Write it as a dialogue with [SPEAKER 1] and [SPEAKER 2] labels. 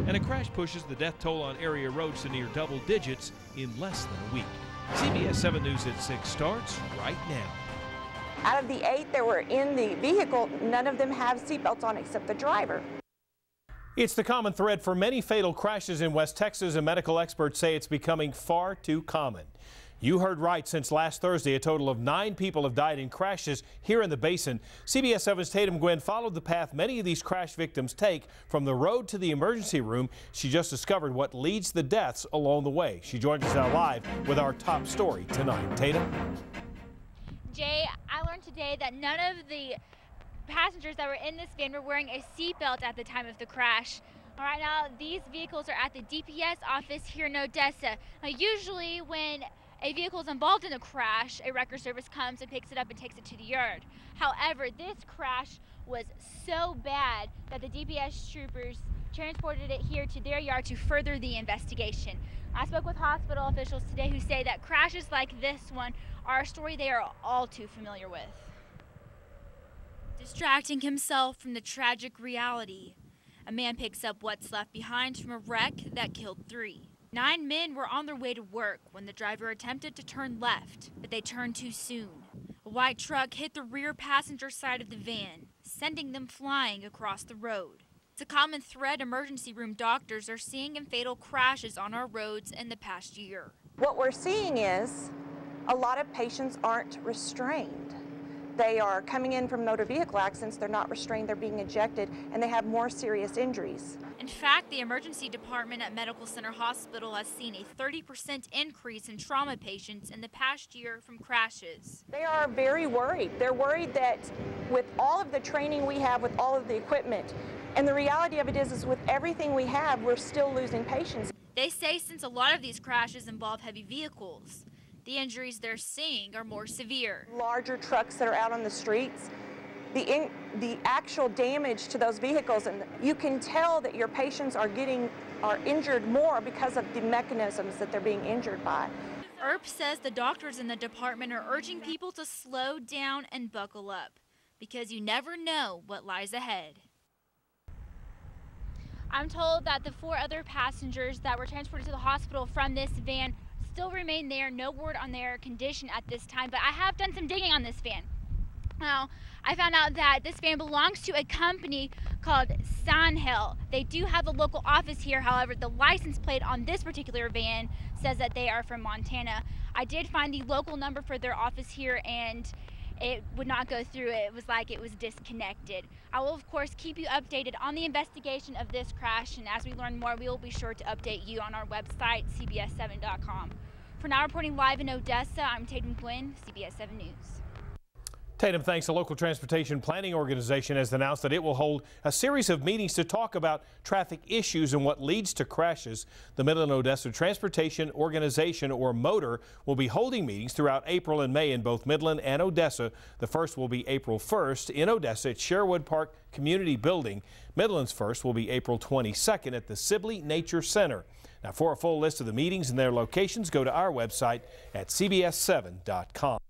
[SPEAKER 1] and a crash pushes the death toll on area roads to near double digits in less than a week. CBS 7 News at 6 starts right now.
[SPEAKER 2] Out of the 8 that were in the vehicle, none of them have seatbelts on except the driver.
[SPEAKER 3] It's the common thread for many fatal crashes in West Texas, and medical experts say it's becoming far too common. You heard right. Since last Thursday, a total of 9 people have died in crashes here in the basin. CBS 7's Tatum Guinn followed the path many of these crash victims take from the road to the emergency room. She just discovered what leads the deaths along the way. She joins us now live with our top story tonight. Tatum?
[SPEAKER 4] Jay, I learned today that none of the passengers that were in this van were wearing a seatbelt at the time of the crash. Right now, these vehicles are at the DPS office here in Odessa. Now, usually when a vehicle is involved in a crash, a wrecker service comes and picks it up and takes it to the yard. However, this crash was so bad that the DPS troopers transported it here to their yard to further the investigation. I spoke with hospital officials today who say that crashes like this one are a story they are all too familiar with. Distracting himself from the tragic reality, a man picks up what's left behind from a wreck that killed 3. 9 men were on their way to work when the driver attempted to turn left, but they turned too soon. A white truck hit the rear passenger side of the van, sending them flying across the road. It's a common thread emergency room doctors are seeing in fatal crashes on our roads in the past year.
[SPEAKER 2] What we're seeing is a lot of patients aren't restrained. They are coming in from motor vehicle accidents, they're not restrained, they're being ejected, and they have more serious injuries.
[SPEAKER 4] In fact, the emergency department at Medical Center Hospital has seen a 30% increase in trauma patients in the past year from crashes.
[SPEAKER 2] They are very worried. They're worried that with all of the training we have, with all of the equipment, and the reality of it is with everything we have, we're still losing patients.
[SPEAKER 4] They say since a lot of these crashes involve heavy vehicles, the injuries they're seeing are more severe.
[SPEAKER 2] Larger trucks that are out on the streets, the actual damage to those vehicles, and you can tell that your patients are injured more because of the mechanisms that they're being injured by.
[SPEAKER 4] ERP says the doctors in the department are urging people to slow down and buckle up because you never know what lies ahead. I'm told that the 4 other passengers that were transported to the hospital from this van still remain there. No word on their condition at this time, but I have done some digging on this van. Now, I found out that this van belongs to a company called Sandhill. They do have a local office here, however, the license plate on this particular van says that they are from Montana. I did find the local number for their office here and it would not go through. It was like it was disconnected. I will, of course, keep you updated on the investigation of this crash, and as we learn more, we will be sure to update you on our website, cbs7.com. For now, reporting live in Odessa, I'm Tatum Guinn, CBS 7 News.
[SPEAKER 3] Tatum, thanks. The local transportation planning organization has announced that it will hold a series of meetings to talk about traffic issues and what leads to crashes. The Midland Odessa Transportation Organization, or MOTOR, will be holding meetings throughout April and May in both Midland and Odessa. The first will be April 1st in Odessa at Sherwood Park Community Building. Midland's first will be April 22nd at the Sibley Nature Center. Now, for a full list of the meetings and their locations, go to our website at cbs7.com.